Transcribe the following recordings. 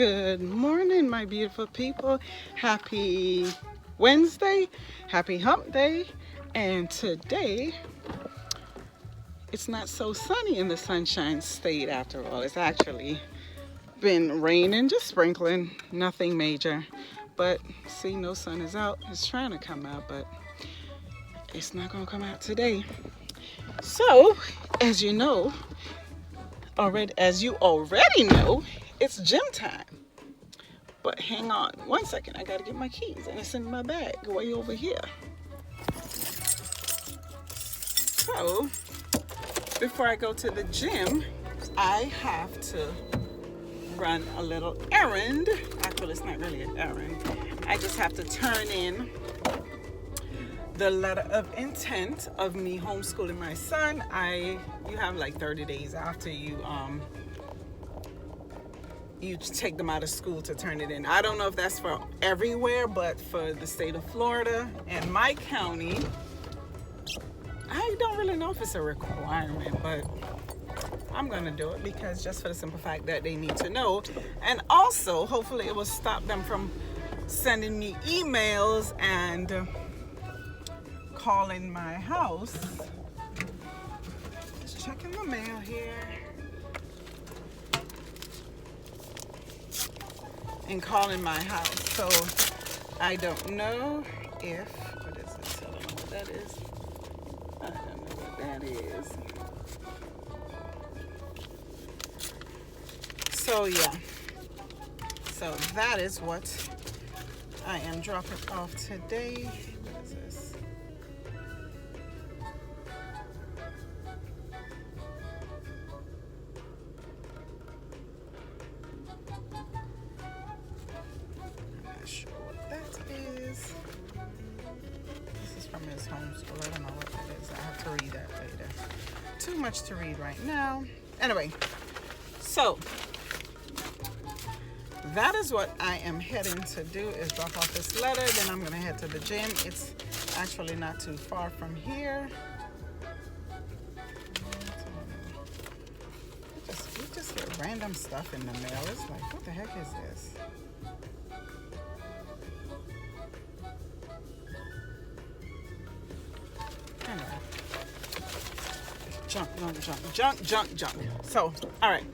Good morning, my beautiful people. Happy Wednesday, happy hump day. And today, it's not so sunny in the Sunshine State after all. It's actually been raining, just sprinkling, nothing major. But see, no sun is out. It's trying to come out, but it's not gonna come out today. So, as you already know, it's gym time. But hang on one second, I gotta get my keys and it's in my bag way over here. So, before I go to the gym, I have to run a little errand. Actually, it's not really an errand. I just have to turn in the letter of intent of me homeschooling my son. You have like 30 days after you take them out of school to turn it in. I don't know if that's for everywhere, but for the state of Florida and my county, I don't really know if it's a requirement, but I'm gonna do it because just for the simple fact that they need to know. And also, hopefully it will stop them from sending me emails and calling my house. Just checking the mail here. And calling my house. So I don't know if, what is this? I don't know what that is. I don't know what that is. So yeah. So that is what I am dropping off today. What is this? From his homeschool. I don't know what that is. I have to read that later. Too much to read right now. Anyway, so that is what I am heading to do, is drop off this letter. Then I'm going to head to the gym. It's actually not too far from here. We just get random stuff in the mail. It's like, what the heck is this? Junk. So, all right.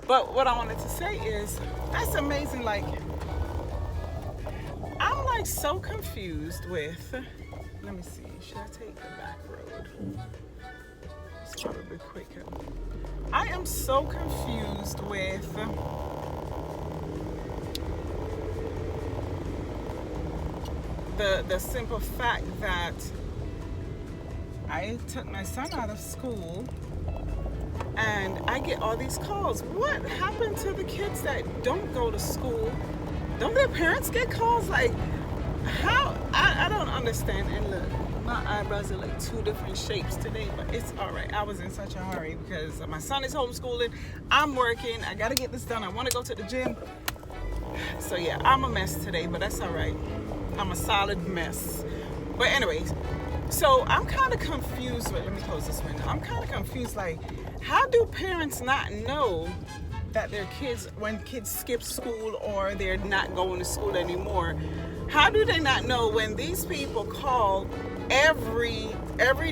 But what I wanted to say is, that's amazing. Like, I'm like so confused with, let me see, should I take the back road? It's probably quicker. I am so confused with the simple fact that I took my son out of school and I get all these calls. What happened to the kids that don't go to school? Don't their parents get calls? Like, how? I don't understand. And look, my eyebrows are like two different shapes today, but it's all right. I was in such a hurry because my son is homeschooling. I'm working. I got to get this done. I want to go to the gym. So yeah, I'm a mess today, but that's all right. I'm a solid mess. But anyways, so I'm kind of confused with, let me close this window. I'm kind of confused, like, how do parents not know that their kids, when kids skip school or they're not going to school anymore, how do they not know when these people call every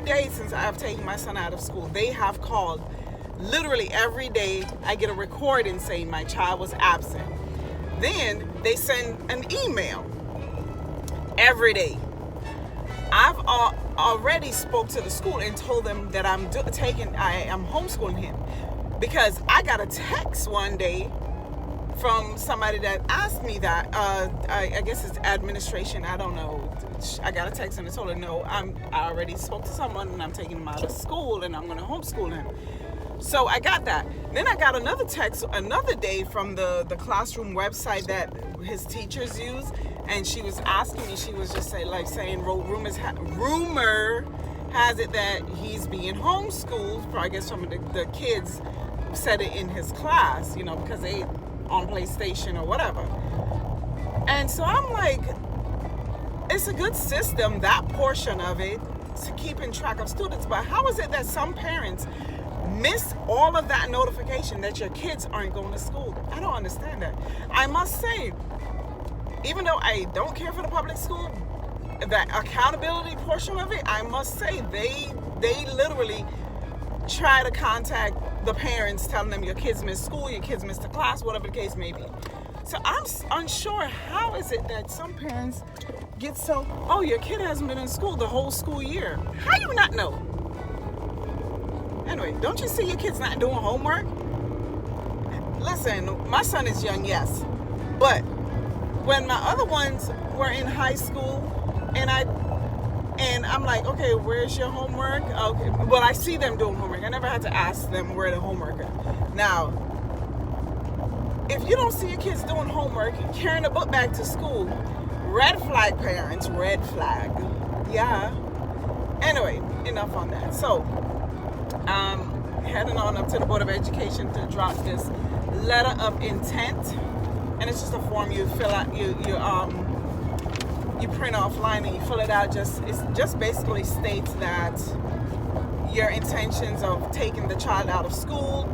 day since I've taken my son out of school? They have called literally every day. I get a recording saying my child was absent. Then they send an email every day. I've already spoke to the school and told them that I am homeschooling him, because I got a text one day from somebody that asked me that. I guess it's administration. I don't know. I got a text and I told her, no, I already spoke to someone and I'm taking him out of school and I'm going to homeschool him. So I got that. Then I got another text another day from the classroom website that his teachers use. And she was asking me, she was just saying, rumor has it that he's being homeschooled. I guess some of the kids said it in his class, because they on PlayStation or whatever. And so I'm like, it's a good system, that portion of it, to keeping track of students. But how is it that some parents miss all of that notification that your kids aren't going to school. I don't understand that. I must say, even though I don't care for the public school, that accountability portion of it, I must say they literally try to contact the parents telling them your kids missed school, your kids missed a class, whatever the case may be. So I'm unsure, how is it that some parents get so, oh, your kid hasn't been in school the whole school year. How you not know? Anyway, don't you see your kids not doing homework? Listen, my son is young, yes. But when my other ones were in high school and I'm like, okay, where's your homework? Okay, well, I see them doing homework. I never had to ask them where the homework is. Now, if you don't see your kids doing homework, carrying a book bag to school, red flag parents, red flag. Yeah. Anyway, enough on that. So, heading on up to the Board of Education to drop this letter of intent, and it's just a form you fill out. You print offline and you fill it out. It just basically states that your intentions of taking the child out of school,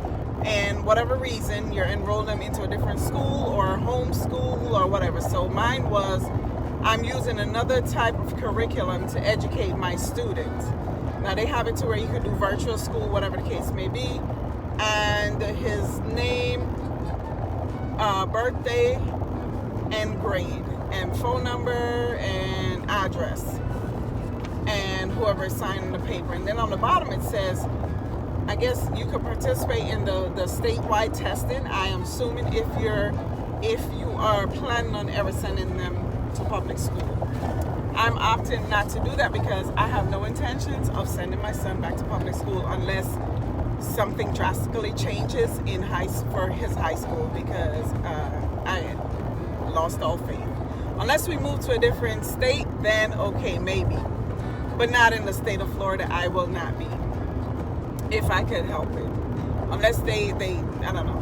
and whatever reason you're enrolling them into a different school or homeschool or whatever. So mine was, I'm using another type of curriculum to educate my students. Now they have it to where you could do virtual school, whatever the case may be, and his name, birthday, and grade, and phone number, and address, and whoever is signing the paper. And then on the bottom it says, I guess you could participate in the statewide testing. I am assuming if you are planning on ever sending them to public school. I'm opting not to do that because I have no intentions of sending my son back to public school unless something drastically changes for his high school, because I lost all faith. Unless we move to a different state, then okay, maybe. But not in the state of Florida, I will not be. If I could help it. Unless they I don't know.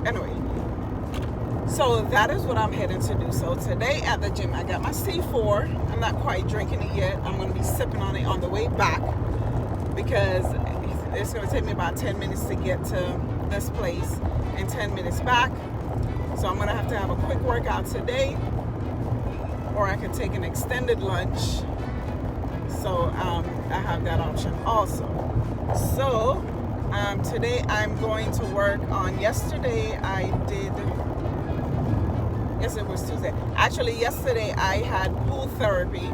Anyway. So that is what I'm heading to do. So today at the gym, I got my C4. I'm not quite drinking it yet. I'm going to be sipping on it on the way back because it's going to take me about 10 minutes to get to this place and 10 minutes back. So I'm going to have a quick workout today, or I could take an extended lunch. So I have that option also. So today I'm going to work on, yesterday it was Tuesday. Actually, yesterday I had pool therapy.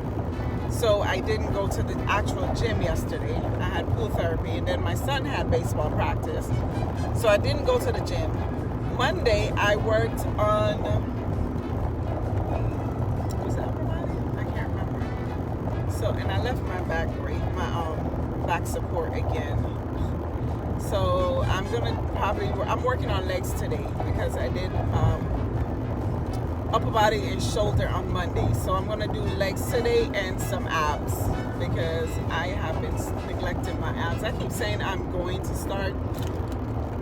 So I didn't go to the actual gym yesterday. I had pool therapy, and then my son had baseball practice. So I didn't go to the gym. Monday I worked on, was that upper body? I can't remember. So, and I left my back back support again. So I'm working on legs today because I did upper body and shoulder on Monday. So I'm going to do legs today and some abs because I have been neglecting my abs. I keep saying I'm going to start,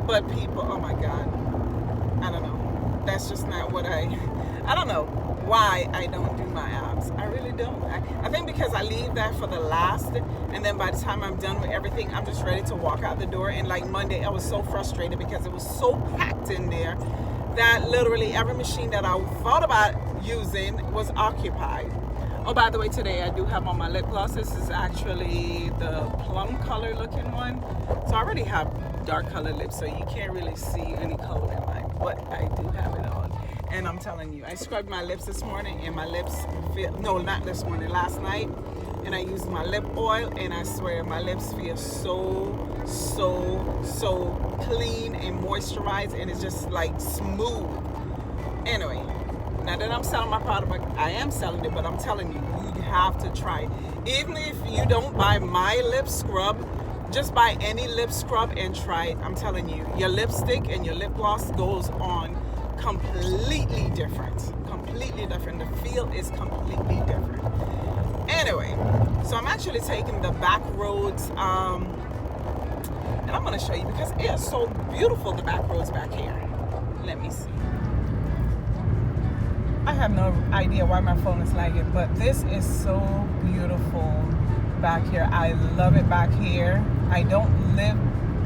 but people, oh my God, I don't know. That's just not what I don't know why I don't do my abs. I really don't. I think because I leave that for the last, and then by the time I'm done with everything, I'm just ready to walk out the door. And like Monday, I was so frustrated because it was so packed in there that literally every machine that I thought about using was occupied. Oh, by the way, today I do have on my lip gloss. This is actually the plum color looking one. So I already have dark colored lips, so you can't really see any color in mine, but I do have it on. And I'm telling you, I scrubbed my lips this morning and my lips feel, no, not this morning, last night. And I used my lip oil, and I swear my lips feel so clean and moisturized, and it's just like smooth. Anyway, now that I'm selling my product, I am selling it, but I'm telling you, you have to try it. Even if you don't buy my lip scrub, just buy any lip scrub and try it. I'm telling you, your lipstick and your lip gloss goes on completely different. The feel is completely different. Anyway, so I'm actually taking the back roads, and I'm going to show you because it is so beautiful, the back roads back here. Let me see. I have no idea why my phone is lagging, but this is so beautiful back here. I love it back here. I don't live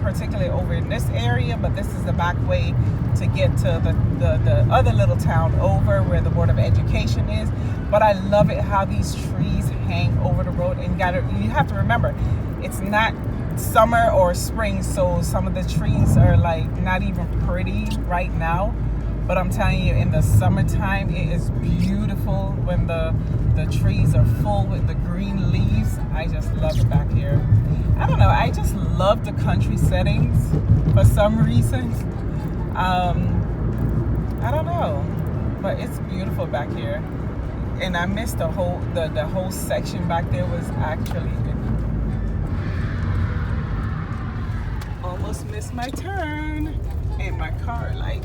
particularly over in this area, but this is the back way to get to the other little town over where the Board of Education is. But I love it how these trees hang over the road, and you have to remember, it's not summer or spring, so some of the trees are like not even pretty right now. But I'm telling you, in the summertime, it is beautiful when the trees are full with the green leaves. I just love it back here. I don't know, I just love the country settings for some reason. I don't know, but it's beautiful back here. And I missed the whole section back there was actually almost missed my turn in my car. Like,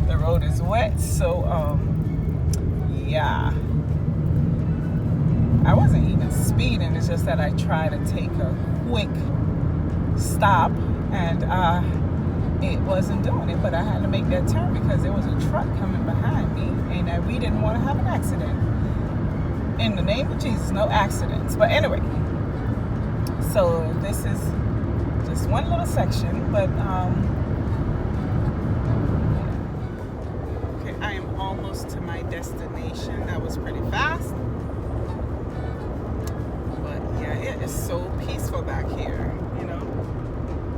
the road is wet, so yeah, I wasn't even speeding. It's just that I tried to take a quick stop, and it wasn't doing it. But I had to make that turn because there was a truck coming behind me, and we didn't want to have an accident. In the name of Jesus, no accidents. But anyway, so this is just one little section, but okay, I am almost to my destination. That was pretty fast. But yeah, it is so peaceful back here, you know.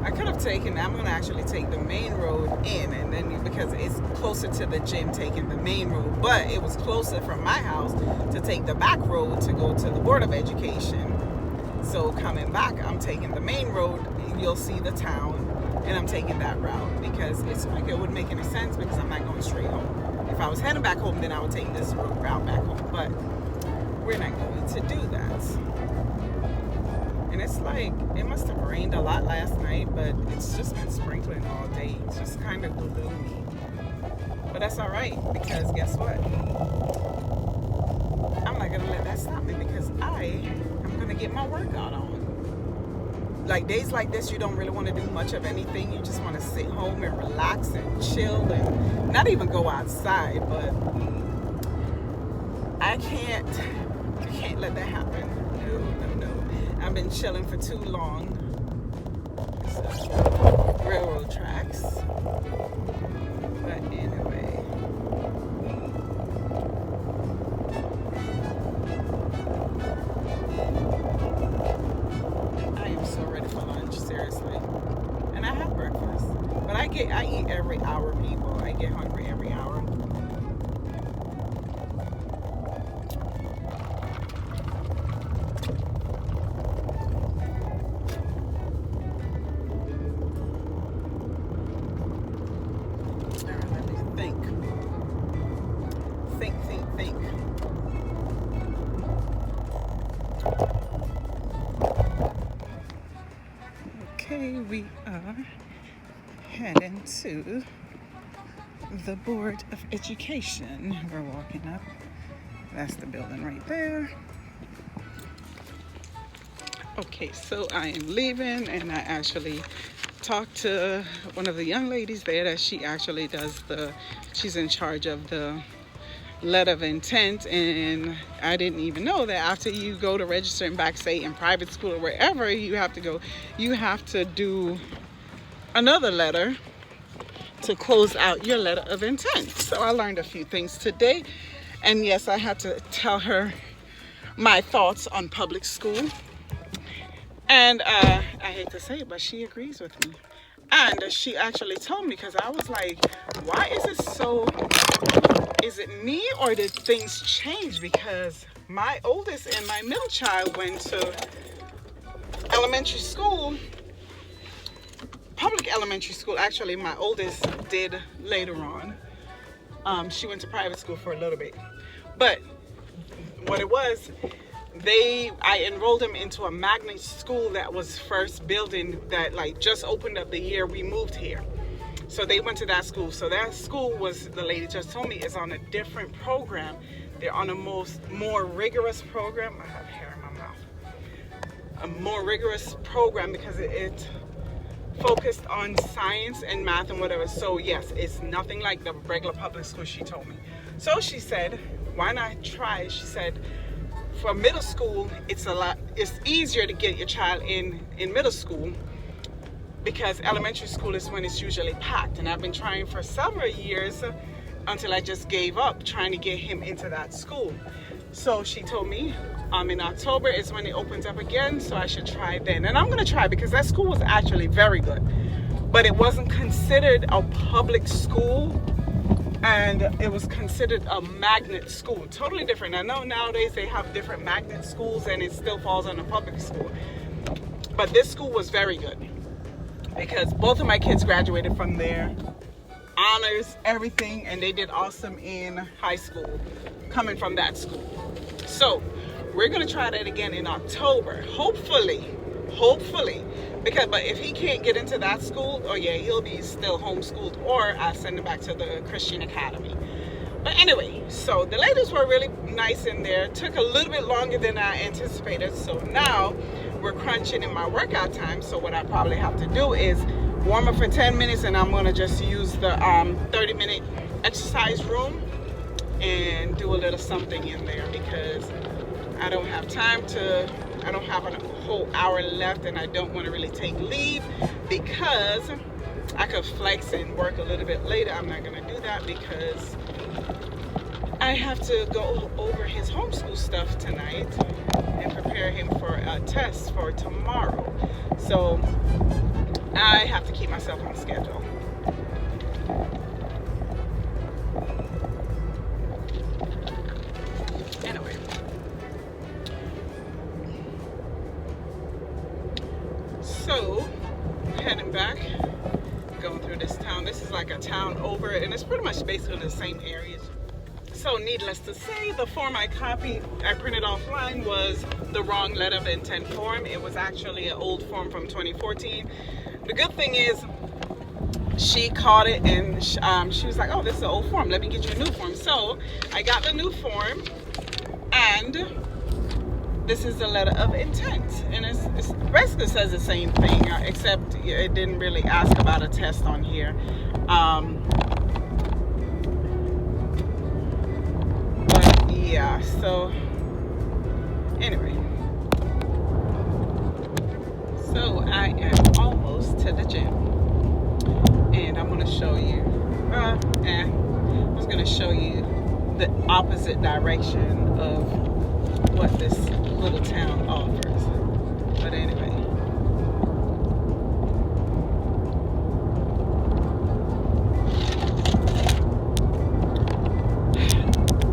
I could have I'm going to actually take the main road in, and then because it's closer to the gym, taking the main road, but it was closer from my house to take the back road to go to the Board of Education. So coming back, I'm taking the main road, and you'll see the town, and I'm taking that route because it's like it wouldn't make any sense because I'm not going straight home. If I was heading back home, then I would take this route back home, but we're not going to do that. And it's like, it must have rained a lot last night, but it's just been sprinkling all day. It's just kind of gloomy. But that's all right, because guess what? I'm not going to let that stop me because I am going to get my workout on. Like days like this, you don't really want to do much of anything. You just want to sit home and relax and chill and not even go outside. But I can't let that happen. No. I've been chilling for too long. So, railroad tracks. But anyway. I am so ready for lunch, seriously. And I have breakfast. But I eat every hour, people. I get hungry every hour. Think. Okay, we are heading to the Board of Education. We're walking up. That's the building right there. Okay, so I am leaving, and I actually talked to one of the young ladies there that she actually does she's in charge of the letter of intent, and I didn't even know that after you go to register and back, say in private school or wherever you have to go, you have to do another letter to close out your letter of intent. So I learned a few things today, and yes, I had to tell her my thoughts on public school, and I hate to say it, but she agrees with me. And she actually told me, because I was like, why is it so, is it me or did things change? Because my oldest and my middle child went to elementary school, public elementary school. Actually, my oldest did later on. She went to private school for a little bit. But what it was, I enrolled him into a magnet school that was first building that like just opened up the year we moved here. So they went to that school. So that school was, the lady just told me, is on a different program. They're on a more rigorous program. I have hair in my mouth. A more rigorous program because it focused on science and math and whatever. So yes, it's nothing like the regular public school, she told me. So she said, why not try? She said, for middle school, it's easier to get your child in middle school because elementary school is when it's usually packed, and I've been trying for several years until I just gave up trying to get him into that school. So she told me in October is when it opens up again, so I should try then. And I'm gonna try because that school was actually very good, but it wasn't considered a public school, and it was considered a magnet school. Totally different. I know nowadays they have different magnet schools and it still falls on a public school, but this school was very good because both of my kids graduated from there, honors, everything, and they did awesome in high school coming from that school. So we're gonna try that again in October, hopefully, but if he can't get into that school, oh yeah, he'll be still homeschooled, or I'll send him back to the Christian Academy. But anyway, so the ladies were really nice in there. Took a little bit longer than I anticipated, so now we're crunching in my workout time. So what I probably have to do is warm up for 10 minutes, and I'm gonna just use the 30-minute exercise room and do a little something in there because I don't have time to, I don't have a whole hour left, and I don't want to really take leave because I could flex and work a little bit later. I'm not going to do that because I have to go over his homeschool stuff tonight and prepare him for a test for tomorrow. So I have to keep myself on schedule. Anyway, so heading back, going through this town. This is like a town over, and it's pretty much basically the same areas. So needless to say, the form I printed offline was the wrong letter of intent form. It was actually an old form from 2014. The good thing is she caught it, and she was like, oh, this is an old form, let me get you a new form. So I got the new form, and this is the letter of intent, and it's basically says the same thing, except it didn't really ask about a test on here. But yeah, so anyway, so I am almost to the gym, and I'm going to show you I was going to show you the opposite direction of what this little town offers. But anyway,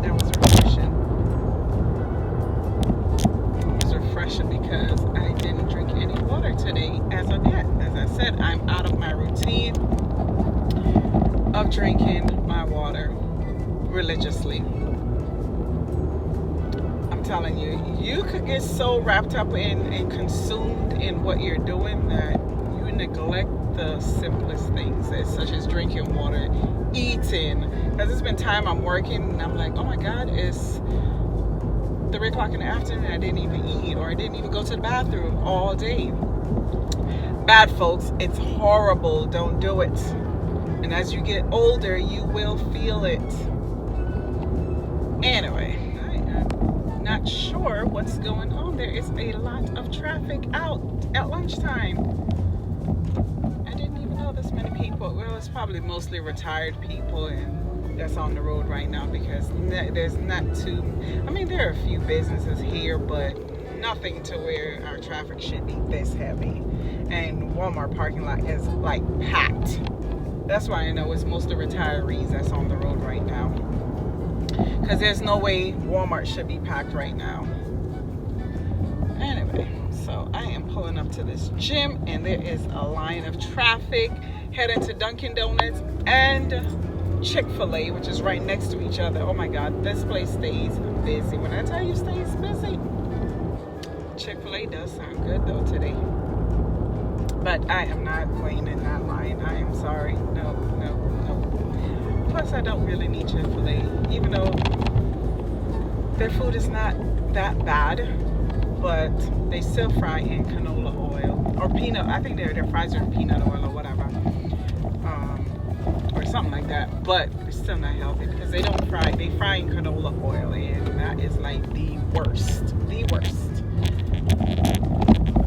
that was refreshing. It was refreshing because I didn't drink any water today as of yet. As I said, I'm out of my routine of drinking my water religiously. Telling you, you could get so wrapped up and consumed in what you're doing that you neglect the simplest things, such as drinking water, eating. Because it's been time I'm working and I'm like, oh my God, it's 3 o'clock in the afternoon and I didn't even eat, or I didn't even go to the bathroom all day. Bad, folks. It's horrible. Don't do it. And as you get older, you will feel it. Anyway, not sure what's going on. There is a lot of traffic out at lunchtime. I didn't even know this many people. Well, it's probably mostly retired people and that's on the road right now because there's not too, I mean, there are a few businesses here, but nothing to where our traffic should be this heavy. And Walmart parking lot is like packed. That's why I know it's mostly retirees that's on the road right now. Because there's no way Walmart should be packed right now. Anyway, so I am pulling up to this gym and there is a line of traffic heading to Dunkin' Donuts and Chick-fil-A, which is right next to each other. Oh my God, this place stays busy. When I tell you stays busy, Chick-fil-A does sound good though today. But I am not waiting in that line. I am sorry. No. Plus, I don't really need Chick-fil-A, even though their food is not that bad, but they still fry in canola oil or peanut. I think their fries are in peanut oil or whatever, or something like that. But it's still not healthy because they don't fry. They fry in canola oil, and that is like the worst. The worst.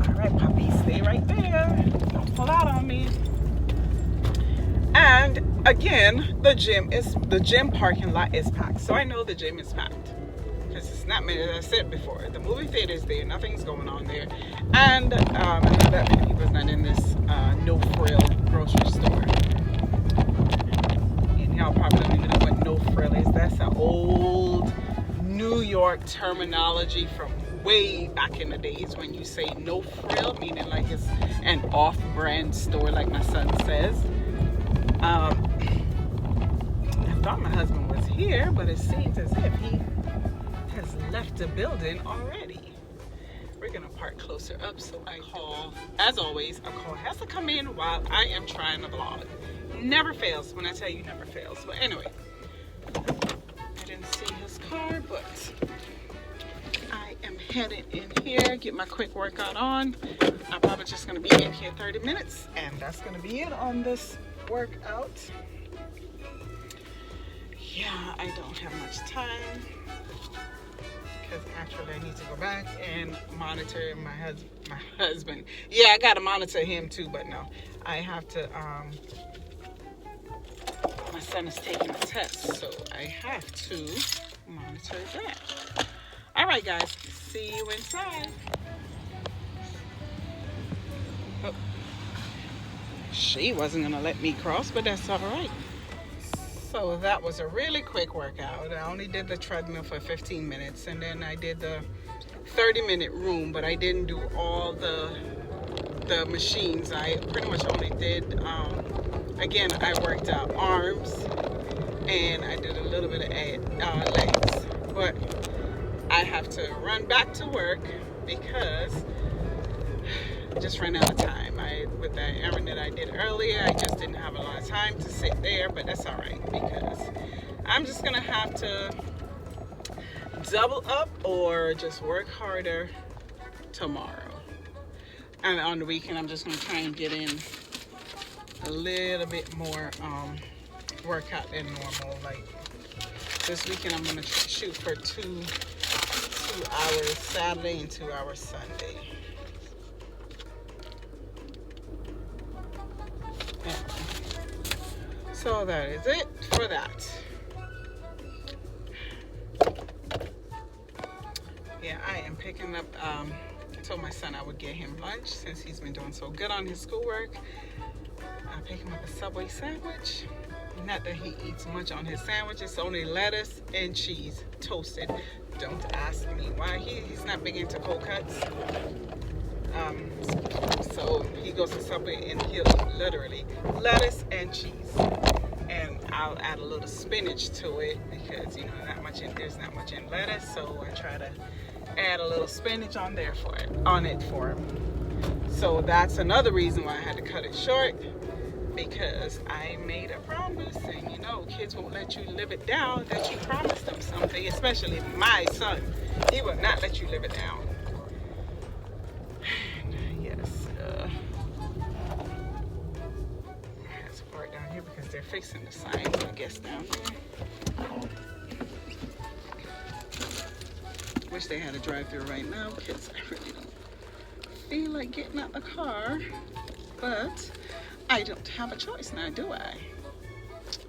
All right, puppy, stay right there. Don't fall pulled out on me. And again, the gym parking lot is packed. So I know the gym is packed because it's not many, as I said before. The movie theater is there, nothing's going on there. And I know that many people are not in this no frill grocery store. And y'all probably don't even know what no frill is. That's an old New York terminology from way back in the days when you say no frill, meaning like it's an off-brand store, like my son says. I thought my husband was here, but it seems as if he has left the building already. We're gonna park closer up so I call. As always, a call has to come in while I am trying to vlog. Never fails. When I tell you, never fails. But anyway, I didn't see his car, but I am headed in here, get my quick workout on. I'm probably just gonna be in here 30 minutes, and that's gonna be it on this workout. Yeah, I don't have much time because actually I need to go back and monitor my husband. Yeah, I gotta monitor him too, but no, I have to. My son is taking a test, so I have to monitor that. All right, guys, see you inside. Oh. She wasn't gonna let me cross, but that's all right. So that was a really quick workout. I only did the treadmill for 15 minutes, and then I did the 30-minute room, but I didn't do all the machines. I pretty much only did, again, I worked out arms, and I did a little bit of legs. But I have to run back to work because I just ran out of time. With that errand that I did earlier, I just didn't have a lot of time to sit there, but that's all right because I'm just gonna have to double up or just work harder tomorrow. And on the weekend, I'm just gonna try and get in a little bit more workout than normal. Like this weekend, I'm gonna shoot for two hours Saturday and 2 hours Sunday. So that is it for that. Yeah, I am picking up, I told my son I would get him lunch since he's been doing so good on his schoolwork. I pick him up a Subway sandwich. Not that he eats much on his sandwich, it's only lettuce and cheese, toasted. Don't ask me why. He's not big into cold cuts. So he goes to Subway and he'll eat literally lettuce and cheese. And I'll add a little spinach to it because there's not much in lettuce, so I try to add a little spinach on it for him. So that's another reason why I had to cut it short, because I made a promise, and kids won't let you live it down that you promised them something, especially my son. He will not let you live it down. Because they're fixing the sign, I guess, down there. Wish they had a drive-through right now because I really don't feel like getting out the car, but I don't have a choice now, do I?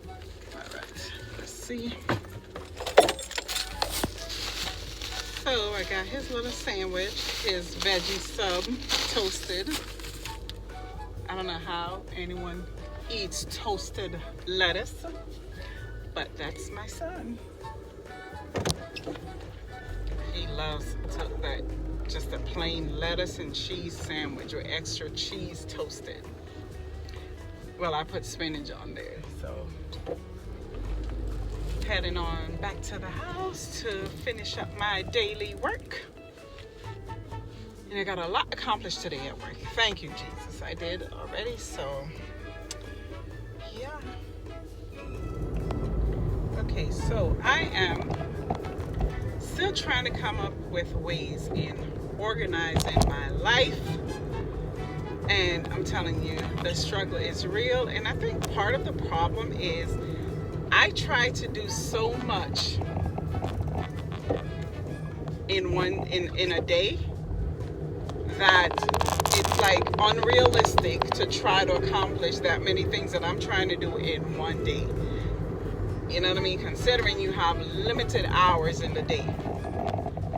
All right, let's see. So I got his little sandwich, his veggie sub, toasted. I don't know how anyone eats toasted lettuce, but that's my son. He loves just a plain lettuce and cheese sandwich or extra cheese toasted. Well, I put spinach on there, so heading on back to the house to finish up my daily work. And I got a lot accomplished today at work. Thank you, Jesus. I did already, so yeah. Okay, so I am still trying to come up with ways in organizing my life. And I'm telling you, the struggle is real. And I think part of the problem is I try to do so much in a day that it's like unrealistic to try to accomplish that many things that I'm trying to do in one day. You know what I mean? Considering you have limited hours in the day.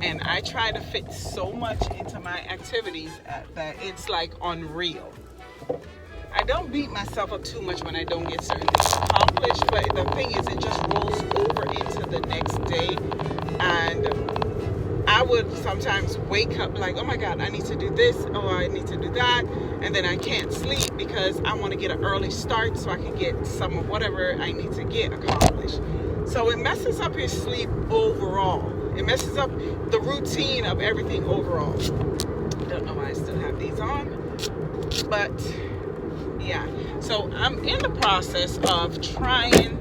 And I try to fit so much into my activities that it's like unreal. I don't beat myself up too much when I don't get certain things accomplished, but the thing is, it just rolls over into the next day. And I would sometimes wake up like, oh my God, I need to do this, or I need to do that. And then I can't sleep because I want to get an early start so I can get some of whatever I need to get accomplished. So it messes up your sleep overall. It messes up the routine of everything overall. Don't know why I still have these on, but yeah. So I'm in the process of trying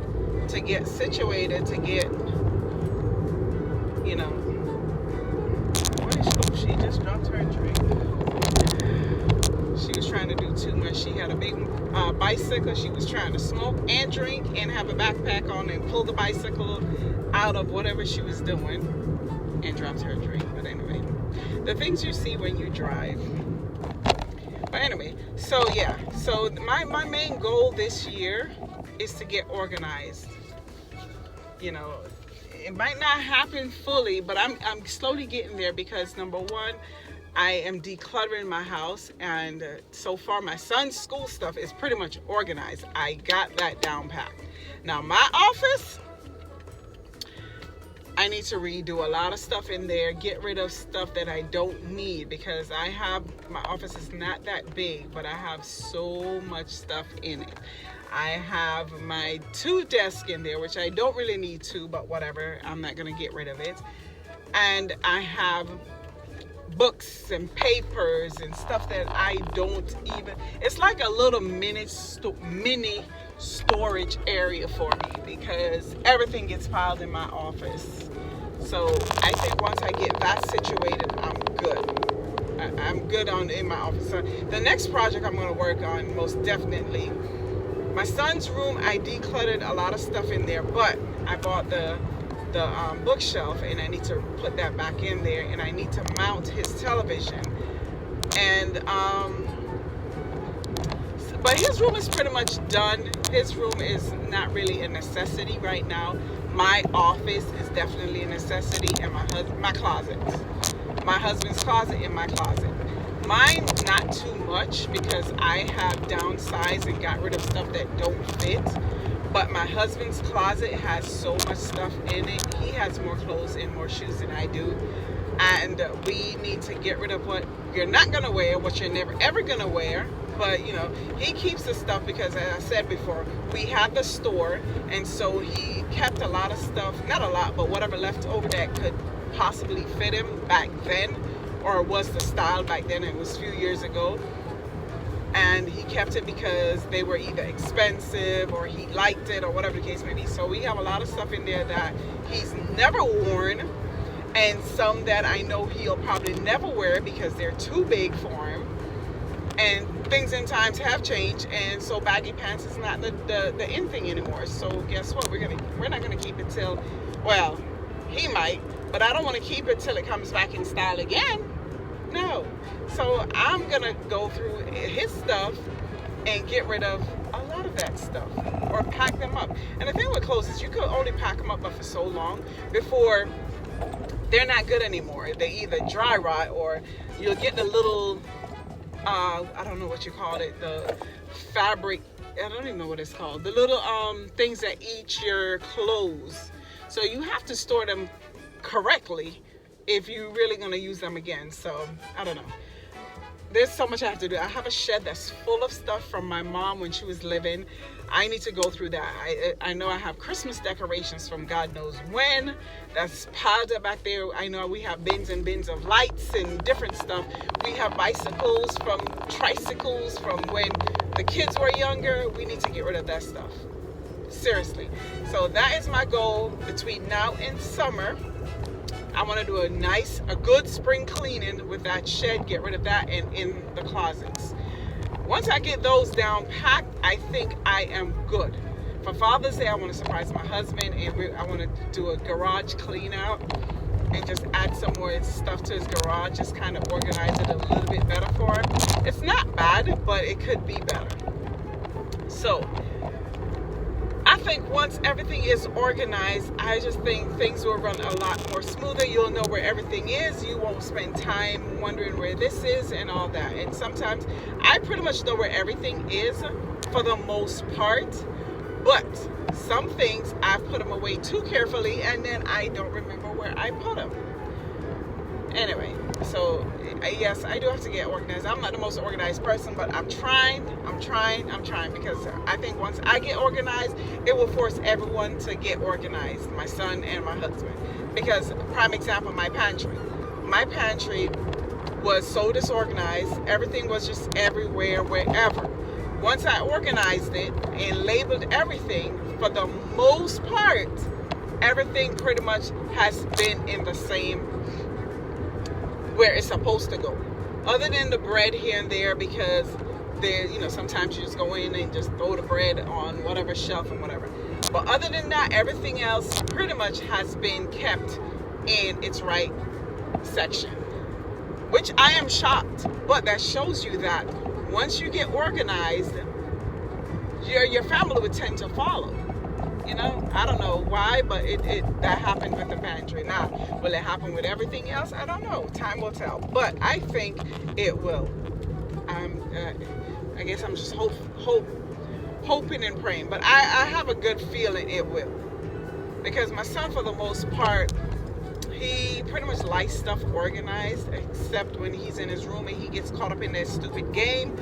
to get situated to get, you know, what is she? She just dropped her drink. She was trying to do too much. She had a big bicycle. She was trying to smoke and drink and have a backpack on and pull the bicycle out of whatever she was doing and dropped her drink. But anyway, the things you see when you drive. But anyway, so yeah, so my main goal this year is to get organized. You know, it might not happen fully, but I'm slowly getting there because number one, I am decluttering my house, and so far my son's school stuff is pretty much organized. I got that down packed. Now my office, I need to redo a lot of stuff in there, get rid of stuff that I don't need, because my office is not that big, but I have so much stuff in it. I have my 2 desks in there, which I don't really need to, but whatever, I'm not going to get rid of it. And I have books and papers and stuff that I don't even, it's like a little mini storage area for me because everything gets piled in my office. So I think once I get that situated, I'm good. I'm good in my office. So the next project I'm going to work on, most definitely, my son's room, I decluttered a lot of stuff in there, but I bought the bookshelf, and I need to put that back in there, and I need to mount his television. And but his room is pretty much done. His room is not really a necessity right now. My office is definitely a necessity, and my closet, my husband's closet, and my closet. Mine not too much because I have downsized and got rid of stuff that don't fit. But my husband's closet has so much stuff in it. He has more clothes and more shoes than I do. And we need to get rid of what you're not going to wear, what you're never ever going to wear. But, you know, he keeps the stuff because, as I said before, we had the store. And so he kept a lot of stuff, not a lot, but whatever left over that could possibly fit him back then, or was the style back then. It was a few years ago. And he kept it because they were either expensive or he liked it or whatever the case may be. So we have a lot of stuff in there that he's never worn, and some that I know he'll probably never wear because they're too big for him. And things and times have changed, and so baggy pants is not the in thing anymore. So guess what? We're not gonna keep it till, well, he might, but I don't want to keep it till it comes back in style again. No. So I'm gonna go through his stuff and get rid of a lot of that stuff, or pack them up. And the thing with clothes is you could only pack them up for so long before they're not good anymore. They either dry rot, or you'll get the little I don't know what you call it, the fabric, I don't even know what it's called, the little things that eat your clothes. So you have to store them correctly if you're really going to use them again. So I don't know, there's so much I have to do. I have a shed that's full of stuff from my mom when she was living. I need to go through that. I know I have Christmas decorations from God knows when that's piled up back there. I know we have bins and bins of lights and different stuff. We have tricycles from when the kids were younger. We need to get rid of that stuff, seriously. So that is my goal between now and summer. I want to do a good spring cleaning with that shed, get rid of that, and in the closets. Once I get those down packed, I think I am good. For Father's Day, I want to surprise my husband, and I want to do a garage clean out. and just add some more stuff to his garage, just kind of organize it a little bit better for him. It's not bad, but it could be better. So I think once everything is organized, I just think things will run a lot more smoother. You'll know where everything is. You won't spend time wondering where this is and all that. And sometimes I pretty much know where everything is for the most part, but some things I've put them away too carefully and then I don't remember where I put them. Anyway, so yes, I do have to get organized. I'm not the most organized person, but I'm trying because I think once I get organized, it will force everyone to get organized, my son and my husband. Because, prime example, my pantry. My pantry was so disorganized, everything was just everywhere, wherever. Once I organized it and labeled everything, for the most part, everything pretty much has been in the same where it's supposed to go, other than the bread here and there, because there, sometimes you just go in and just throw the bread on whatever shelf and whatever. But other than that, everything else pretty much has been kept in its right section, which I am shocked. But that shows you that once you get organized, your family would tend to follow. I don't know why, but that happened with the pantry. Now, will it happen with everything else? I don't know. Time will tell. But I think it will. I guess I'm just hoping and praying. But I have a good feeling it will. Because my son, for the most part, he pretty much likes stuff organized, except when he's in his room and he gets caught up in that stupid game.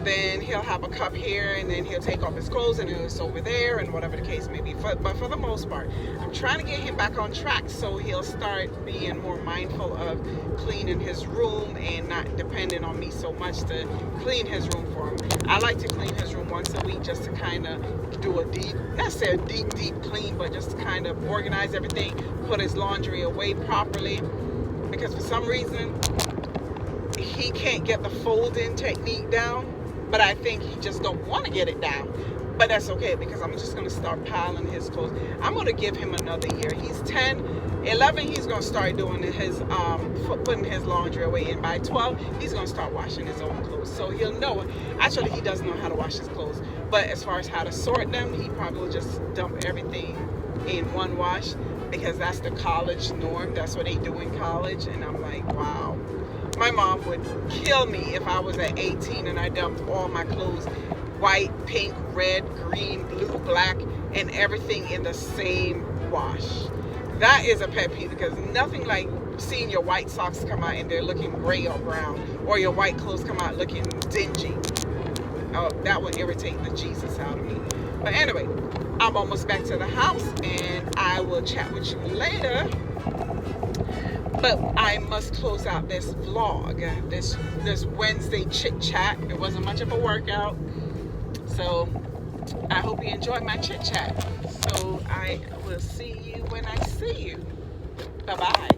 Then he'll have a cup here, and then he'll take off his clothes and it's over there, and whatever the case may be. But for the most part, I'm trying to get him back on track so he'll start being more mindful of cleaning his room and not depending on me so much to clean his room for him. I like to clean his room once a week just to kind of do a deep clean, but just to kind of organize everything, put his laundry away properly, because for some reason he can't get the folding technique down. But I think he just don't want to get it down. But that's okay, because I'm just going to start piling his clothes. I'm going to give him another year. He's 10, 11, he's going to start doing his, putting his laundry away. And by 12, he's going to start washing his own clothes. So he'll know. Actually, he doesn't know how to wash his clothes. But as far as how to sort them, he probably will just dump everything in one wash, because that's the college norm. That's what they do in college. And I'm like, wow. My mom would kill me if I was at 18 and I dumped all my clothes, white, pink, red, green, blue, black, and everything in the same wash. That is a pet peeve, because nothing like seeing your white socks come out and they're looking gray or brown, or your white clothes come out looking dingy. Oh, that would irritate the Jesus out of me. But anyway, I'm almost back to the house, and I will chat with you later. But I must close out this vlog, this Wednesday chit chat. It wasn't much of a workout, so I hope you enjoyed my chit chat. So I will see you when I see you. Bye bye.